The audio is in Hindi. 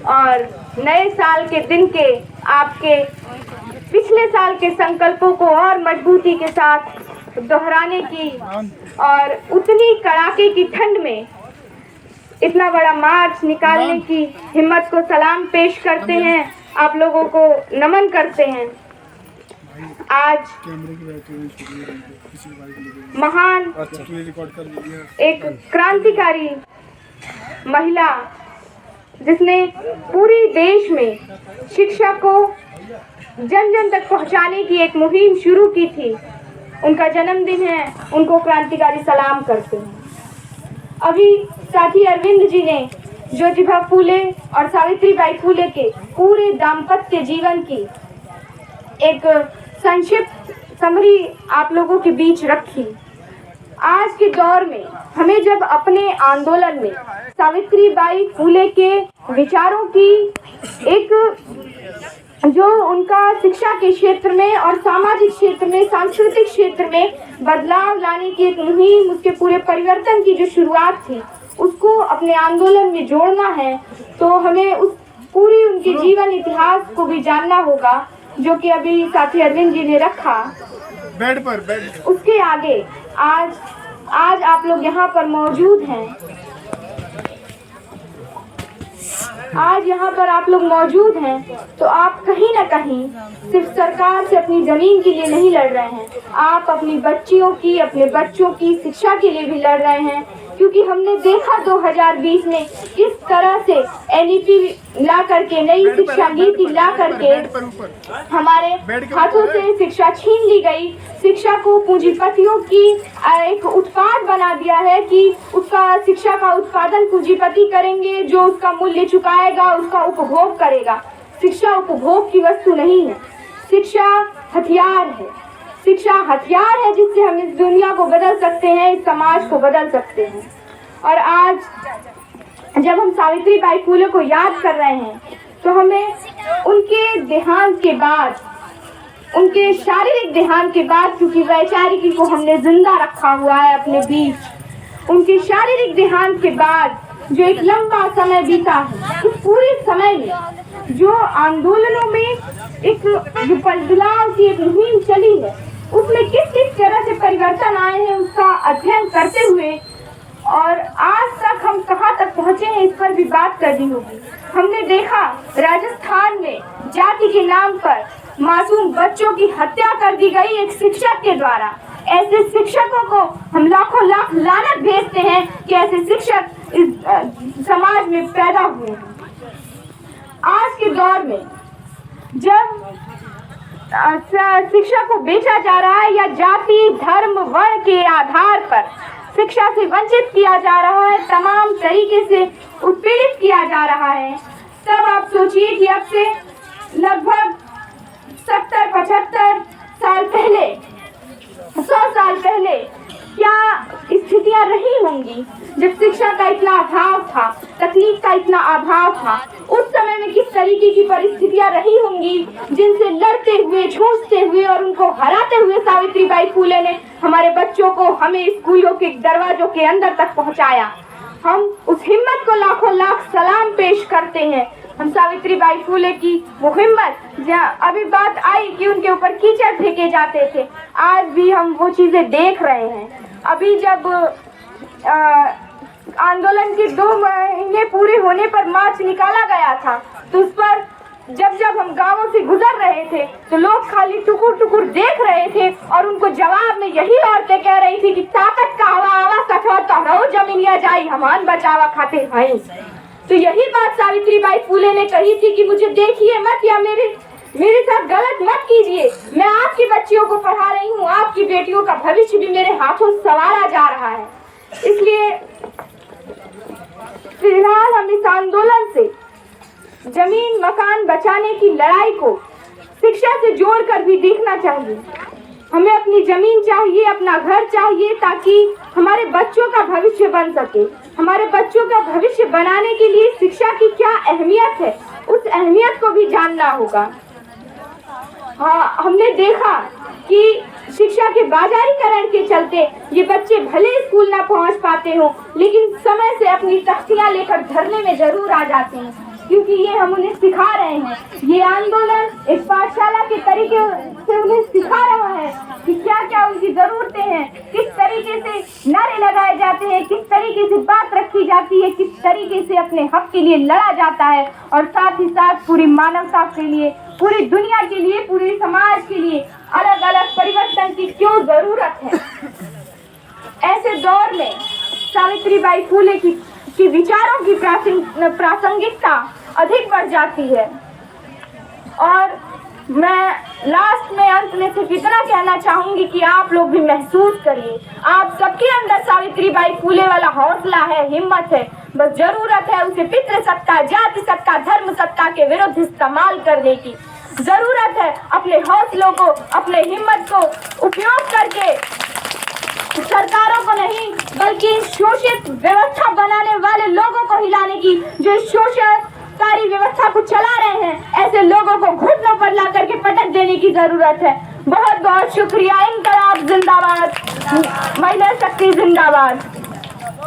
और नए साल के दिन के आपके पिछले साल के संकल्पों को और मजबूती के साथ दोहराने की और उतनी कड़ाके की ठंड में इतना बड़ा मार्च निकालने की हिम्मत को सलाम पेश करते हैं, आप लोगों को नमन करते हैं। आज महान एक क्रांतिकारी महिला जिसने पूरी देश में शिक्षा को जन जन तक पहुंचाने की एक मुहिम शुरू की थी, उनका जन्मदिन है, उनको क्रांतिकारी सलाम करते हैं। अभी साथी अरविंद जी ने ज्योतिबा फूले और सावित्रीबाई फूले के पूरे दाम्पत्य जीवन की एक संक्षिप्त समरी आप लोगों के बीच रखी। आज के दौर में हमें जब अपने आंदोलन में सावित्रीबाई फूले के विचारों की एक जो उनका शिक्षा के क्षेत्र में और सामाजिक क्षेत्र में, सांस्कृतिक क्षेत्र में बदलाव लाने की एक मुहिम, उसके पूरे परिवर्तन की जो शुरुआत थी, उसको अपने आंदोलन में जोड़ना है, तो हमें उस पूरी उनके जीवन इतिहास को भी जानना होगा, जो कि अभी साथी अरविंद जी ने रखा बेड। उसके आगे आज आप लोग यहाँ पर मौजूद हैं, आज यहाँ पर आप लोग मौजूद हैं, तो आप कहीं ना कहीं सिर्फ सरकार से अपनी जमीन के लिए नहीं लड़ रहे हैं, आप अपनी बच्चियों की, अपने बच्चों की शिक्षा के लिए भी लड़ रहे हैं। क्योंकि हमने देखा 2020 में किस तरह से एनईपी ला करके, नई शिक्षा नीति ला करके हमारे हाथों से शिक्षा छीन ली गई। शिक्षा को पूंजीपतियों की एक उत्पाद बना दिया है कि उसका शिक्षा का उत्पादन पूंजीपति करेंगे, जो उसका मूल्य चुकाएगा, उसका उपभोग करेगा। शिक्षा उपभोग की वस्तु नहीं है, शिक्षा हथियार है। शिक्षा हथियार है जिससे हम इस दुनिया को बदल सकते हैं, इस समाज को बदल सकते हैं। और आज जब हम सावित्रीबाई फूले को याद कर रहे हैं, तो हमें उनके देहांत के बाद, उनके शारीरिक देहांत के बाद, क्योंकि वैचारिकी को हमने जिंदा रखा हुआ है अपने बीच, उनके शारीरिक देहांत के बाद जो एक लंबा समय बीता है, इस पूरे समय में जो आंदोलनों में एक जो बदलाव की एक मुहिम चली है, उसमें किस किस तरह से परिवर्तन आए हैं, उसका अध्ययन करते हुए और आज तक हम कहाँ तक पहुँचे हैं, इस पर भी बात करनी होगी। हमने देखा राजस्थान में जाति के नाम पर मासूम बच्चों की हत्या कर दी गई एक शिक्षक के द्वारा। ऐसे शिक्षकों को हम लाखों लाख लानत भेजते हैं कि ऐसे शिक्षक इस समाज में पैदा हुए हैं। आज के दौर में जब शिक्षा को बेचा जा रहा है या जाति, धर्म, वर्ण के आधार पर शिक्षा से वंचित किया जा रहा है, तमाम तरीके से उत्पीड़ित किया जा रहा है, तब आप सोचिए कि अब से लगभग 70-75 साल पहले, 100 साल पहले क्या स्थितियां रही होंगी जब शिक्षा का इतना अभाव था, तकनीक का इतना अभाव था। उस समय में किस तरीके की परिस्थितियां रही होंगी जिनसे लड़ते हुए, जूझते हुए और उनको हराते हुए सावित्रीबाई फूले ने हमारे बच्चों को, हमें स्कूलों के दरवाजों के अंदर तक पहुंचाया। हम उस हिम्मत को लाखों लाख सलाम पेश करते हैं। हम सावित्रीबाई फूले की वो हिम्मत, जहाँ अभी बात आई कि उनके ऊपर कीचड़ फेंके जाते थे, आज भी हम वो चीजें देख रहे हैं। अभी जब आंदोलन के 2 महीने पूरे होने पर मार्च निकाला गया था, तो उस पर जब हम गांवों से गुजर रहे थे, तो लोग खाली टुकुर टुकुर देख रहे थे और उनको जवाब में यही औरतें कह रही थी कि ताकत का हवा आवा कठोर तहरो जमीनिया जाई हमान बचावा खातिर भाई। तो यही बात सावित्रीबाई फूले ने कही थी कि मुझे देखिए मत या मेरे साथ गलत मत कीजिए, मैं आपकी बच्चियों को पढ़ा रही हूँ, आपकी बेटियों का भविष्य भी मेरे हाथों संवारा जा रहा है। इसलिए फिलहाल हम इस आंदोलन से जमीन मकान बचाने की लड़ाई को शिक्षा से जोड़कर भी देखना चाहिए। हमें अपनी जमीन चाहिए, अपना घर चाहिए, ताकि हमारे बच्चों का भविष्य बन सके। हमारे बच्चों का भविष्य बनाने के लिए शिक्षा की क्या अहमियत है, उस अहमियत को भी जानना होगा। हाँ, हमने देखा कि शिक्षा के बाजारीकरण के चलते ये बच्चे भले स्कूल ना पहुंच पाते हो, लेकिन समय से अपनी तख्तियां लेकर धरने में जरूर आ जाते हैं। क्योंकि ये हम उन्हें सिखा रहे हैं। ये आंदोलन एक पाठशाला के तरीके से उन्हें सिखा रहा है कि क्या क्या उनकी जरूरतें हैं, किस तरीके से नारे लगाए जाते हैं, किस तरीके से बात रखी जाती है, किस तरीके से अपने हक के लिए लड़ा जाता है, और साथ ही साथ पूरी मानवता के लिए, पूरी दुनिया के लिए, पूरे समाज के लिए अलग अलग परिवर्तन की क्यों जरूरत है। ऐसे दौर में सावित्रीबाई फुले की विचारों की प्रासंगिकता अधिक बढ़ जाती है। और मैं लास्ट में अंत में सिर्फ इतना कहना चाहूंगी कि आप लोग भी महसूस करिए, आप सबके अंदर सावित्रीबाई फुले वाला हौसला है, हिम्मत है, बस जरूरत है उसे पितृसत्ता, जाति सत्ता, धर्म सत्ता के विरुद्ध इस्तेमाल करने की। जरूरत है अपने हौसलों को, अपने हिम्मत को उपयोग करके सरकारों को नहीं बल्कि शोषित व्यवस्था बनाने वाले लोगों को हिलाने की, जो शोषणकारी व्यवस्था को चला रहे हैं, ऐसे लोगों को घुटनों पर ला करके पटक देने की जरूरत है। बहुत बहुत शुक्रिया। इंकलाब जिंदाबाद, महिला शक्ति जिंदाबाद।